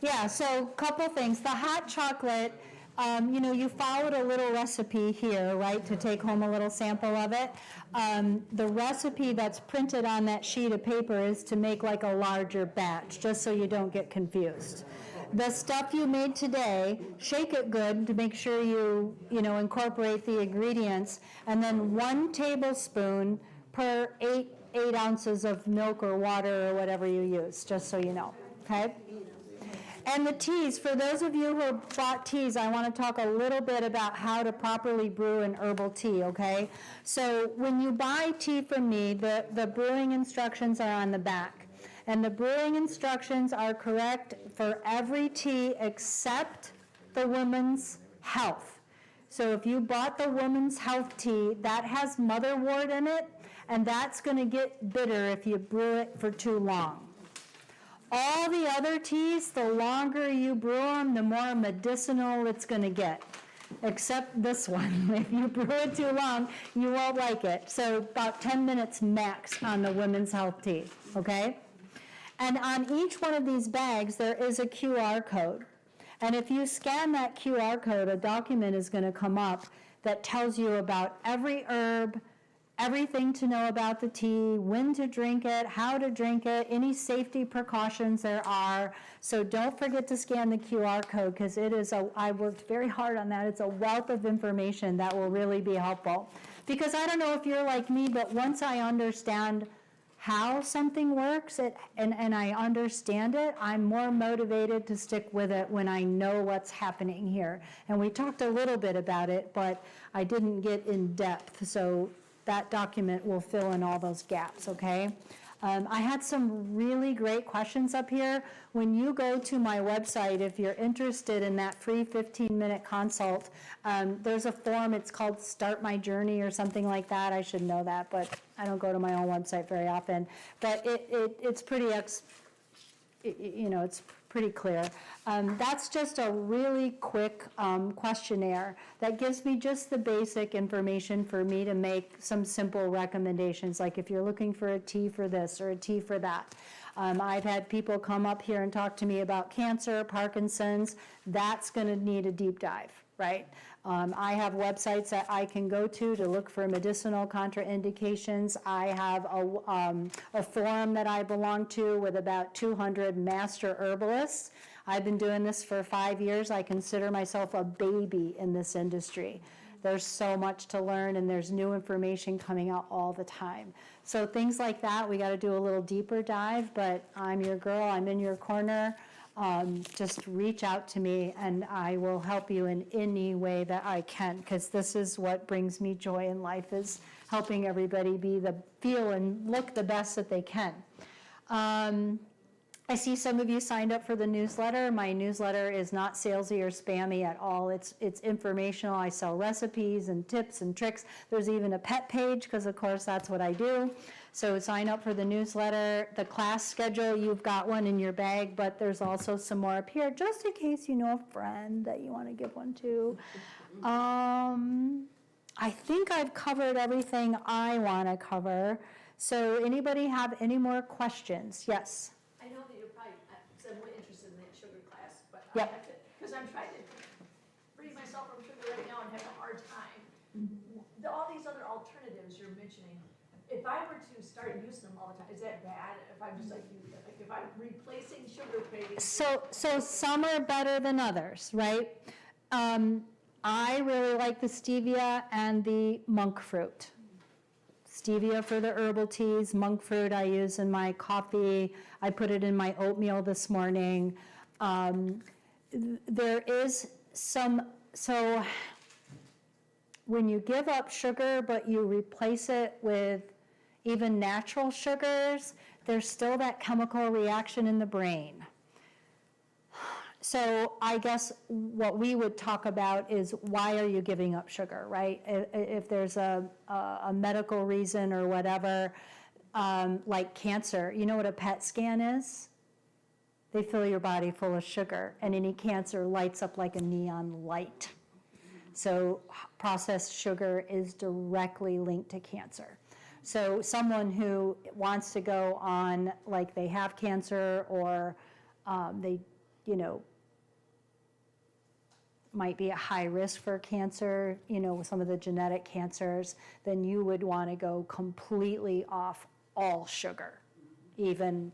Yeah, so couple things. The hot chocolate, you followed a little recipe here, right, to take home a little sample of it. The recipe that's printed on that sheet of paper is to make like a larger batch, just so you don't get confused. The stuff you made today, shake it good to make sure you incorporate the ingredients, and then 1 tablespoon per 8 ounces of milk or water or whatever you use, just so you know, okay? And the teas, for those of you who bought teas, I want to talk a little bit about how to properly brew an herbal tea, okay? So when you buy tea from me, the brewing instructions are on the back. And the brewing instructions are correct for every tea except the woman's health. So if you bought the woman's health tea, that has motherwort in it, and that's going to get bitter if you brew it for too long. All the other teas, the longer you brew them, the more medicinal it's going to get, except this one. If you brew it too long, you won't like it. So about 10 minutes max on the women's health tea, okay? And on each one of these bags, there is a QR code. And if you scan that QR code, a document is going to come up that tells you about every herb, everything to know about the tea, when to drink it, how to drink it, any safety precautions there are. So don't forget to scan the QR code, because I worked very hard on that. It's a wealth of information that will really be helpful. Because I don't know if you're like me, but once I understand how something works and I understand it, I'm more motivated to stick with it when I know what's happening here. And we talked a little bit about it, but I didn't get in depth. So that document will fill in all those gaps, okay? I had some really great questions up here. When you go to my website, if you're interested in that free 15-minute consult, there's a form, it's called Start My Journey or something like that. I should know that, but I don't go to my own website very often. But it's pretty it's pretty clear. That's just a really quick questionnaire that gives me just the basic information for me to make some simple recommendations, like if you're looking for a tea for this or a tea for that. I've had people come up here and talk to me about cancer, Parkinson's. That's going to need a deep dive, right? I have websites that I can go to look for medicinal contraindications. I have a forum that I belong to with about 200 master herbalists. I've been doing this for 5 years. I consider myself a baby in this industry. There's so much to learn, and there's new information coming out all the time. So things like that, we got to do a little deeper dive, but I'm your girl. I'm in your corner. Just reach out to me, and I will help you in any way that I can, because this is what brings me joy in life, is helping everybody feel and look the best that they can. I see some of you signed up for the newsletter. My newsletter is not salesy or spammy at all. It's informational. I sell recipes and tips and tricks. There's even a pet page, because of course that's what I do. So sign up for the newsletter. The class schedule, you've got one in your bag, but there's also some more up here, just in case you know a friend that you want to give one to. I think I've covered everything I want to cover. So anybody have any more questions? Yes? I know that you're probably, because I'm really interested in that sugar class, but Yep. I have to, because I'm trying to free myself from sugar right now and have a hard time. All these other alternatives you're mentioning, if I were to start using them all the time, is that bad? If I'm just like if I'm replacing sugar cravings? So some are better than others, right? I really like the stevia and the monk fruit. Stevia for the herbal teas, monk fruit I use in my coffee. I put it in my oatmeal this morning. There is some, so when you give up sugar but you replace it with even natural sugars, there's still that chemical reaction in the brain. So I guess what we would talk about is, why are you giving up sugar, right? If there's a medical reason or whatever, like cancer, you know what a PET scan is? They fill your body full of sugar, and any cancer lights up like a neon light. So processed sugar is directly linked to cancer. So someone who wants to go on, like they have cancer, or they might be a high risk for cancer, with some of the genetic cancers, then you would want to go completely off all sugar, even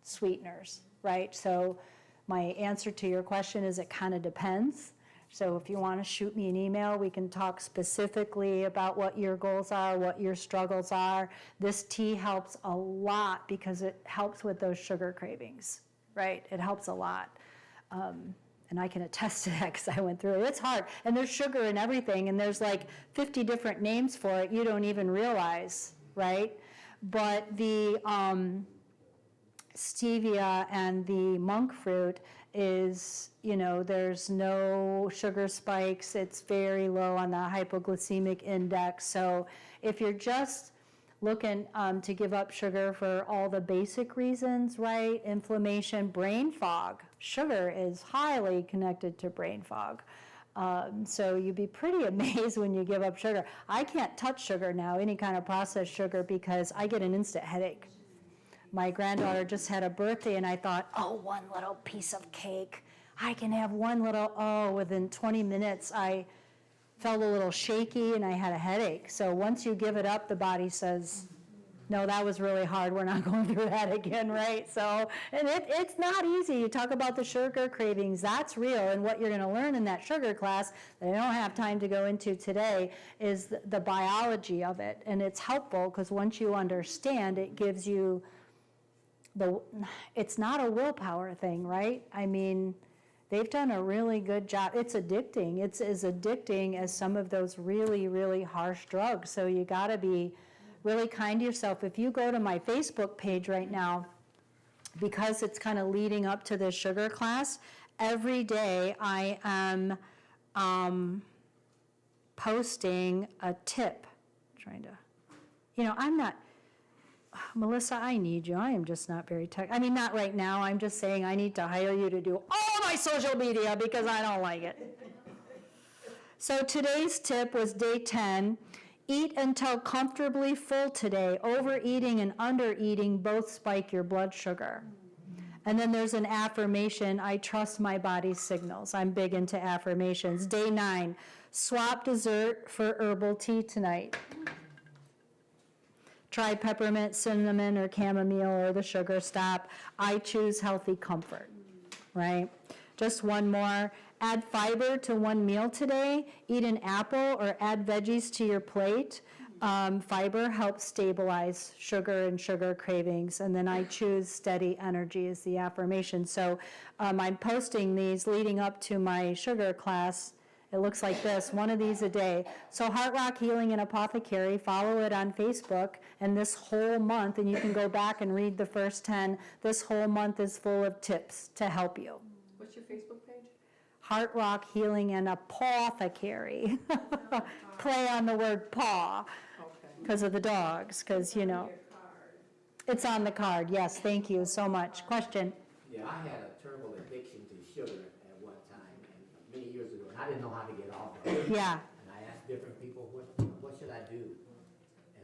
sweeteners, right? So my answer to your question is it kind of depends. So if you want to shoot me an email, we can talk specifically about what your goals are, what your struggles are. This tea helps a lot because it helps with those sugar cravings, right? It helps a lot. And I can attest to that because I went through it. It's hard. And there's sugar in everything, and there's like 50 different names for it you don't even realize, right? But the stevia and the monk fruit is, there's no sugar spikes. It's very low on the hypoglycemic index. So if you're just looking to give up sugar for all the basic reasons, right? Inflammation, brain fog. Sugar is highly connected to brain fog. So you'd be pretty amazed when you give up sugar. I can't touch sugar now, any kind of processed sugar, because I get an instant headache. My granddaughter just had a birthday, and I thought, one little piece of cake. I can have one little, within 20 minutes, I felt a little shaky and I had a headache. So once you give it up, the body says, no, that was really hard. We're not going through that again, right? So, and it's not easy. You talk about the sugar cravings. That's real. And what you're going to learn in that sugar class that I don't have time to go into today is the biology of it. And it's helpful because once you understand, it gives you it's not a willpower thing, right? I mean, they've done a really good job. It's addicting. It's as addicting as some of those really, really harsh drugs. So you got to be really kind to yourself. If you go to my Facebook page right now, because it's kind of leading up to this sugar class, every day I am posting a tip. I'm not, Melissa, I need you. I am just not very not right now. I'm just saying I need to hire you to do all my social media because I don't like it. So today's tip was day 10. Eat until comfortably full today. Overeating and undereating both spike your blood sugar. And then there's an affirmation, I trust my body's signals. I'm big into affirmations. Day 9, swap dessert for herbal tea tonight. Try peppermint, cinnamon, or chamomile, or the sugar stop. I choose healthy comfort, right? Just one more. Add fiber to one meal today. Eat an apple or add veggies to your plate. Fiber helps stabilize sugar and sugar cravings. And then I choose steady energy as the affirmation. So I'm posting these leading up to my sugar class. It looks like this, one of these a day. So Heart Rock Healing and Apothecary, follow it on Facebook, and this whole month, and you can go back and read the first 10, this whole month is full of tips to help you. What's your Facebook page? Heart Rock Healing and Apothecary. Play on the word paw because of the dogs, because, it's on the card. Yes, thank you so much. Question? Yeah, I had a terrible addiction to sugar at one time, and many years ago, and I didn't know how to get off of it. Yeah. And I asked different people, what should I do?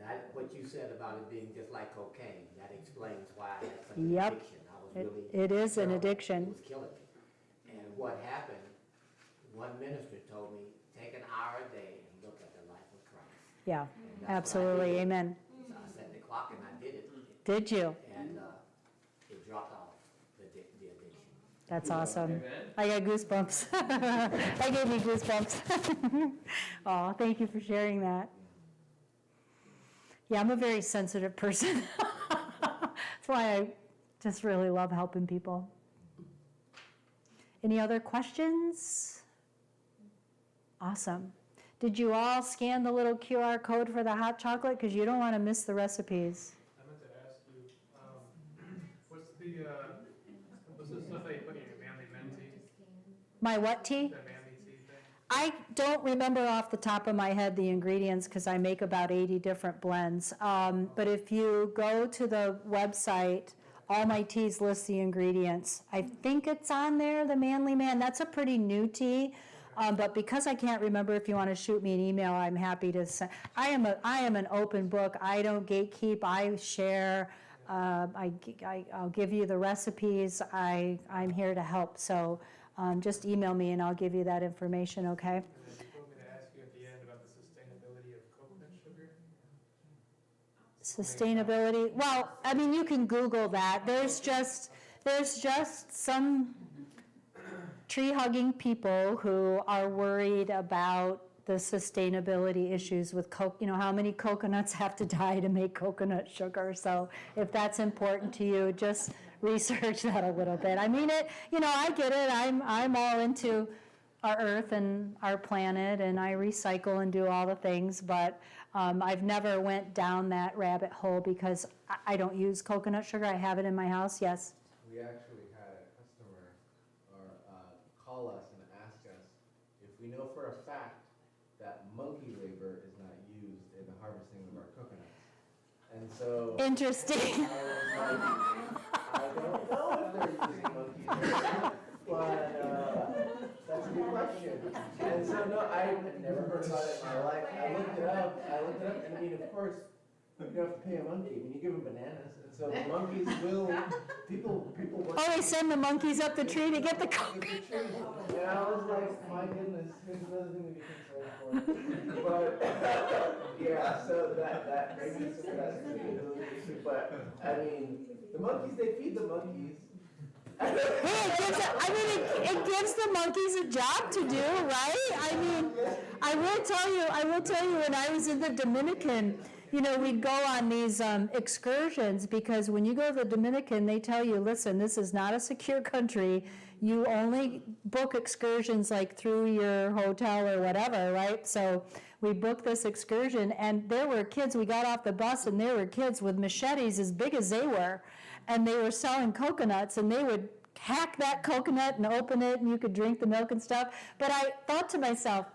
And what you said about it being just like cocaine, that explains why I had such an Yep. addiction. I was really It is an terrible. addiction. It was killing me. And what happened, one minister told me, take an hour a day and look at the life of Christ. Yeah, And that's what I absolutely. did. Amen. So I set the clock and I did it. Did you? And it dropped off the addiction. That's awesome. I got goosebumps. That gave me goosebumps. Oh, thank you for sharing that. Yeah, I'm a very sensitive person. That's why I just really love helping people. Any other questions? Awesome. Did you all scan the little QR code for the hot chocolate? Because you don't want to miss the recipes. I meant to ask you, what's the stuff that you put in your manly mint tea? My what tea? That manly tea thing? I don't remember off the top of my head the ingredients because I make about 80 different blends. But if you go to the website, all my teas list the ingredients. I think it's on there, the Manly Man. That's a pretty new tea. But because I can't remember, if you want to shoot me an email, I'm happy to send. I am an open book. I don't gatekeep. I share. I'll give you the recipes. I'm here to help. So just email me and I'll give you that information, okay? And then you told me to ask you at the end about the sustainability of coconut sugar. Sustainability, well, I mean, you can Google that. There's just some tree-hugging people who are worried about the sustainability issues with how many coconuts have to die to make coconut sugar. So if that's important to you, just research that a little bit. I mean, I get it. I'm all into our earth and our planet, and I recycle and do all the things, but I've never went down that rabbit hole because I don't use coconut sugar. I have it in my house, yes. We actually had a customer call us and ask us if we know for a fact that monkey labor is not used in the harvesting of our coconuts. And so Interesting. I don't know if they're using monkey labor, but that's a good question. And so no, I had never heard about it in my life. I looked it up, and I mean, of course, you don't have to pay a monkey. I mean, you give them bananas, and so the monkeys will, people work. Oh, they send the monkeys up the tree to get the coconut. And I was like, my goodness, here's another thing to be concerned for. But, yeah, so that maybe some of that's to be a little issue, but, I mean, the monkeys, they feed the monkeys. Hey, it gives the monkeys a job to do, right? I mean, I will tell you, when I was in the Dominican, we'd go on these excursions, because when you go to the Dominican, they tell you, listen, this is not a secure country. You only book excursions like through your hotel or whatever, right? So we booked this excursion, and there were kids, we got off the bus, and there were kids with machetes as big as they were, and they were selling coconuts, and they would hack that coconut and open it, and you could drink the milk and stuff. But I thought to myself,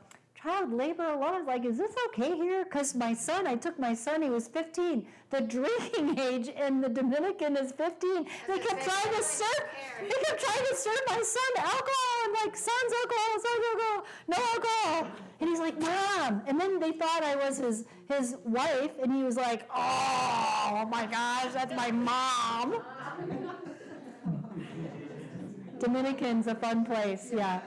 child labor alone, I was like, is this okay here? Because I took my son, he was 15. The drinking age in the Dominican is 15. They kept trying to serve my son alcohol. I'm like, son's alcohol, no alcohol. And he's like, Mom. And then they thought I was his wife, and he was like, oh my gosh, that's my mom. Dominican's a fun place, yeah.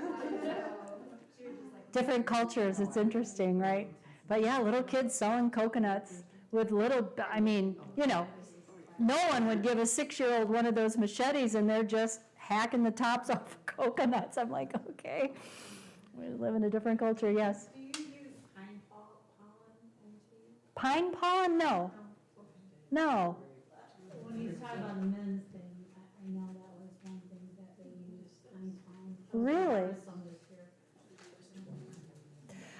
Different cultures, it's interesting, right? But yeah, little kids selling coconuts with no one would give a 6-year-old one of those machetes, and they're just hacking the tops off of coconuts. I'm like, okay, we live in a different culture, yes. Do you use pine pollen in tea? Pine pollen? No. No. When you talk about the men's thing, I know that was one thing that they used, pine pollen. Really? Some this year.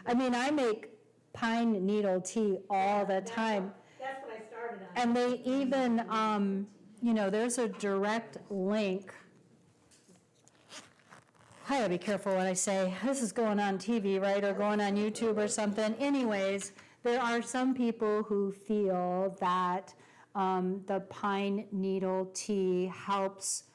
I mean, I make pine needle tea all the time. That's what I started on. And they even, there's a direct link. I gotta be careful what I say. This is going on TV, right, or going on YouTube or something. Anyways, there are some people who feel that the pine needle tea helps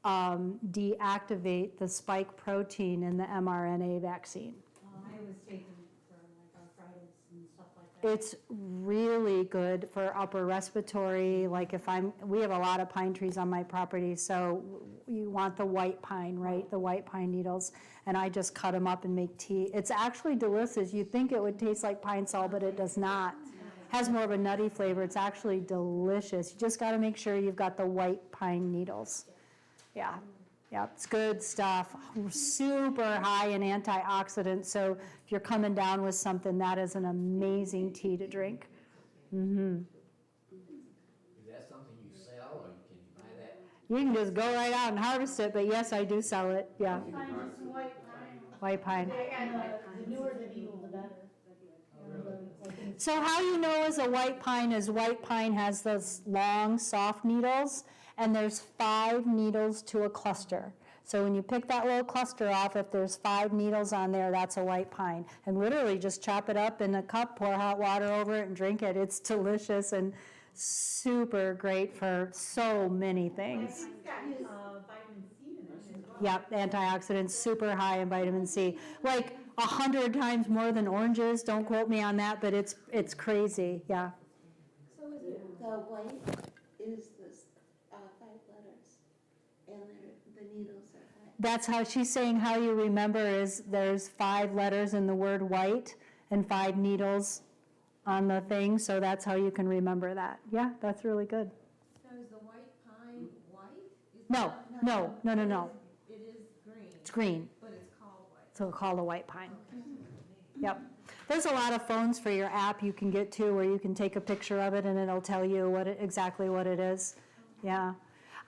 deactivate the spike protein in the mRNA vaccine. I was taking it for like arthritis and stuff like that. It's really good for upper respiratory, like we have a lot of pine trees on my property, so you want the white pine, right? The white pine needles, and I just cut them up and make tea. It's actually delicious. You'd think it would taste like pine sol, but it does not. Has more of a nutty flavor. It's actually delicious. You just gotta make sure you've got the white pine needles. Yeah, it's good stuff. Super high in antioxidants, so if you're coming down with something, that is an amazing tea to drink. Mm-hmm. Is that something you sell, or can you buy that? You can just go right out and harvest it, but yes, I do sell it, yeah. Find some white pine. White pine. The newer the needle, the better. So how you know is a white pine is white pine has those long, soft needles, and there's 5 needles to a cluster. So when you pick that little cluster off, if there's 5 needles on there, that's a white pine. And literally just chop it up in a cup, pour hot water over it, and drink it. It's delicious and super great for so many things. It's got vitamin C in it as well. Yep, antioxidants, super high in vitamin C. Like 100 times more than oranges. Don't quote me on that, but it's crazy, yeah. So is it the white is the that's how she's saying how you remember is there's 5 letters in the word white and 5 needles on the thing, so that's how you can remember that. Yeah, that's really good. So is the white pine white? Is No, that- no. It is green, It's green, but it's called white. so called a white pine. Yep. There's a lot of phones for your app you can get to where you can take a picture of it and it'll tell you exactly what it is. Yeah.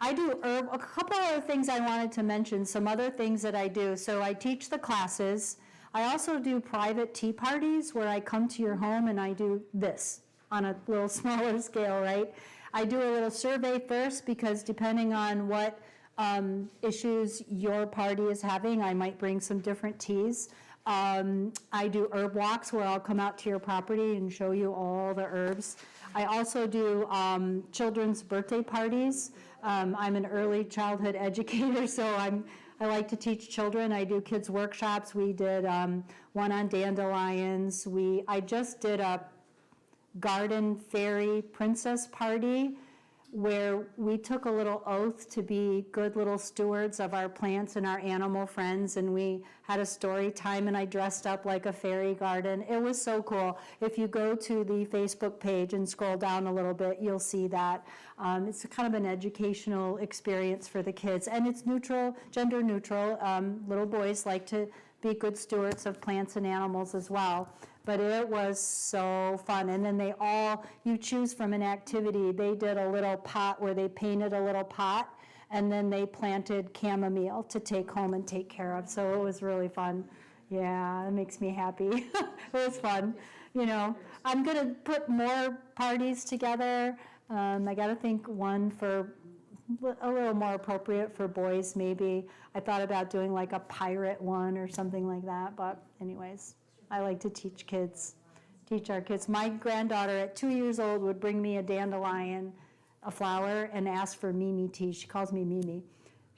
I do herb, a couple other things I wanted to mention, some other things that I do. So I teach the classes. I also do private tea parties where I come to your home and I do this on a little smaller scale, right? I do a little survey first because depending on what issues your party is having, I might bring some different teas. I do herb walks where I'll come out to your property and show you all the herbs. I also do children's birthday parties. I'm an early childhood educator, so I like to teach children. I do kids workshops. We did one on dandelions. I just did a garden fairy princess party where we took a little oath to be good little stewards of our plants and our animal friends, and we had a story time, and I dressed up like a fairy garden. It was so cool. If you go to the Facebook page and scroll down a little bit, you'll see that. It's kind of an educational experience for the kids, and it's neutral, gender neutral. Little boys like to be good stewards of plants and animals as well. But it was so fun. And then you choose from an activity. They did a little pot where they painted a little pot, and then they planted chamomile to take home and take care of. So it was really fun. Yeah, it makes me happy. It was fun. I'm going to put more parties together. I got to think one for a little more appropriate for boys, maybe. I thought about doing like a pirate one or something like that. But anyways. I like to teach our kids. My granddaughter at 2 years old would bring me a dandelion, a flower, and ask for Mimi tea. She calls me Mimi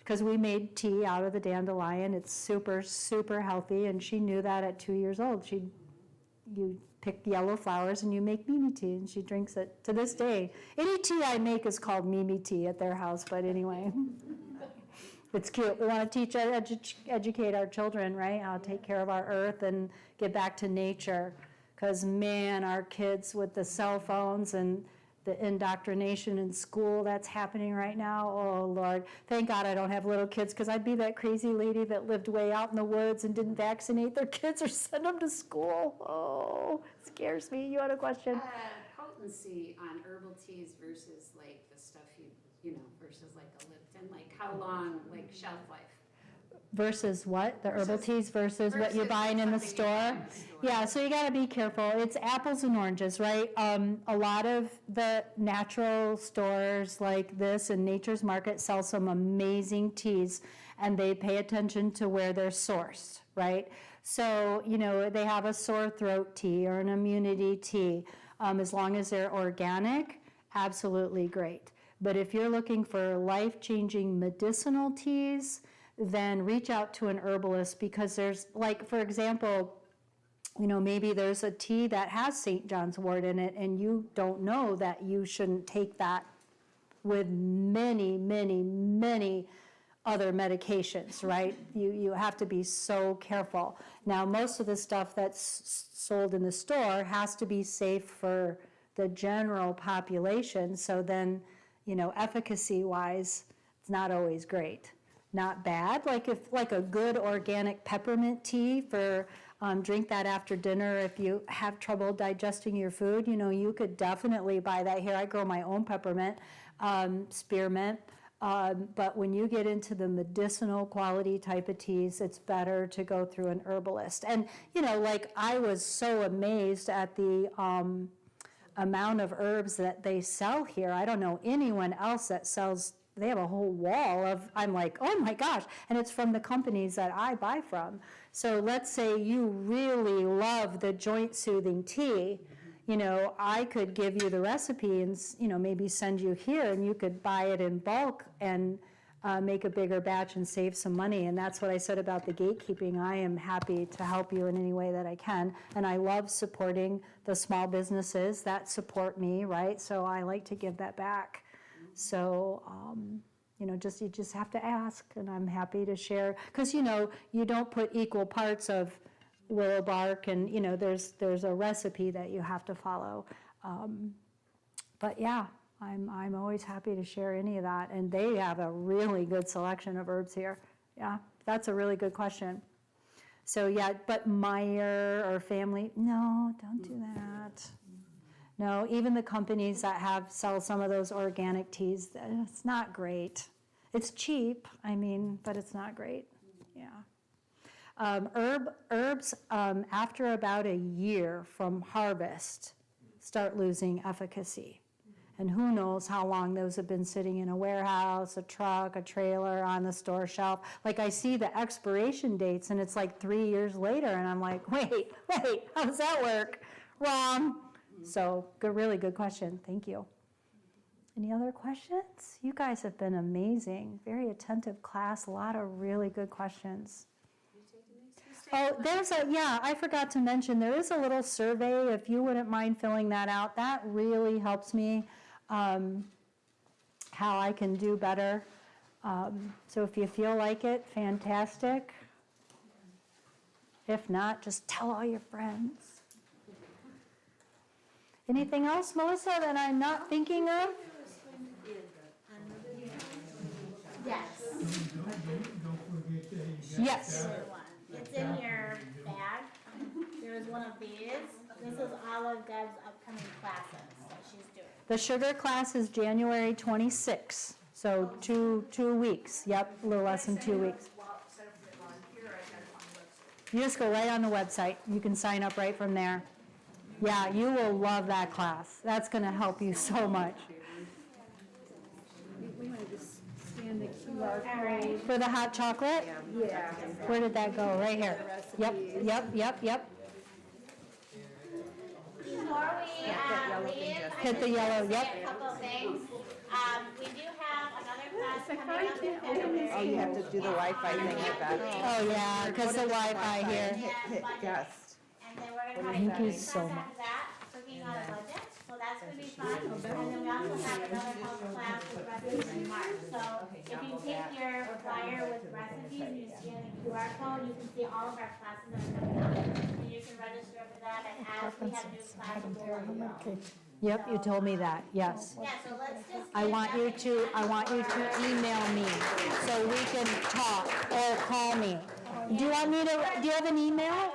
because we made tea out of the dandelion. It's super, super healthy, and she knew that at 2 years old. You pick yellow flowers and you make Mimi tea, and she drinks it to this day. Any tea I make is called Mimi tea at their house, but anyway. It's cute. We want to teach, educate our children, right? How to take care of our earth and get back to nature. Because, man, our kids with the cell phones and the indoctrination in school that's happening right now, oh, Lord. Thank God I don't have little kids, because I'd be that crazy lady that lived way out in the woods and didn't vaccinate their kids or send them to school. Oh, it scares me. You had a question? Potency on herbal teas versus like the stuff versus like a Lipton, like how long, like shelf life? Versus what? The herbal teas versus what you're Versus buying in the something you buy store? in the store. Yeah, so you gotta be careful. It's apples and oranges, right? A lot of the natural stores like this and Nature's Market sell some amazing teas, and they pay attention to where they're sourced, right? So, they have a sore throat tea or an immunity tea. As long as they're organic, absolutely great. But if you're looking for life-changing medicinal teas, then reach out to an herbalist, because there's, like, for example, maybe there's a tea that has St. John's wort in it, and you don't know that you shouldn't take that with many, many, many other medications, right? You have to be so careful. Now, most of the stuff that's sold in the store has to be safe for the general population, so then, efficacy-wise, it's not always great. Not bad, like a good organic peppermint tea for drink that after dinner if you have trouble digesting your food. You could definitely buy that here. I grow my own peppermint, spearmint. But when you get into the medicinal quality type of teas, it's better to go through an herbalist. And, I was so amazed at the amount of herbs that they sell here. I don't know anyone else that sells. They have a whole wall of, I'm like, oh my gosh, and it's from the companies that I buy from. So let's say you really love the joint soothing tea, I could give you the recipe and, maybe send you here, and you could buy it in bulk and make a bigger batch and save some money. And that's what I said about the gatekeeping. I am happy to help you in any way that I can. And I love supporting the small businesses that support me, right? So I like to give that back. So, You just have to ask, and I'm happy to share. Because, you don't put equal parts of willow bark, and, there's a recipe that you have to follow. But yeah, I'm always happy to share any of that, and they have a really good selection of herbs here. Yeah, that's a really good question. So yeah, but Meyer or family, no, don't do that. No, even the companies that sell some of those organic teas, it's not great. It's cheap, but it's not great. Yeah. Herbs, after about a year from harvest, start losing efficacy. And who knows how long those have been sitting in a warehouse, a truck, a trailer, on the store shelf. Like, I see the expiration dates, and it's like 3 years later, and I'm like, wait, how does that work? Wrong. So, really good question. Thank you. Any other questions? You guys have been amazing. Very attentive class. A lot of really good questions. Oh, I forgot to mention, there is a little survey, if you wouldn't mind filling that out. That really helps me, how I can do better. So if you feel like it, fantastic. If not, just tell all your friends. Anything else, Melissa, that I'm not thinking of? Yes. Yes. It's in your bag. There's one of these. This is all of Deb's upcoming classes that she's doing. The sugar class is January 26th, so two weeks. Yep, a little less than 2 weeks. You just go right on the website. You can sign up right from there. Yeah, you will love that class. That's going to help you so much. We want to just scan the QR code. For the hot chocolate? Yeah. Where did that go? Right here. Yep. Before we leave, Hit the yellow, say yep. a couple of things. We do have another class coming up in February. Oh, you have to do the Wi-Fi thing with that. Oh, yeah, because the Wi-Fi here. Hit guest. And then we're gonna have Thank you another so class after that, working on a budget, so that's gonna be fun. And then we also have another health class with recipes in March. So if you take your flyer with recipes and you scan the QR code, you can see all of our classes that are coming up. And you can register for that, and as we have new classes, we'll let you know. Yep, you told me that, yes. Yeah, so let's just. I want you to email me so we can talk or call me. Do you have an email?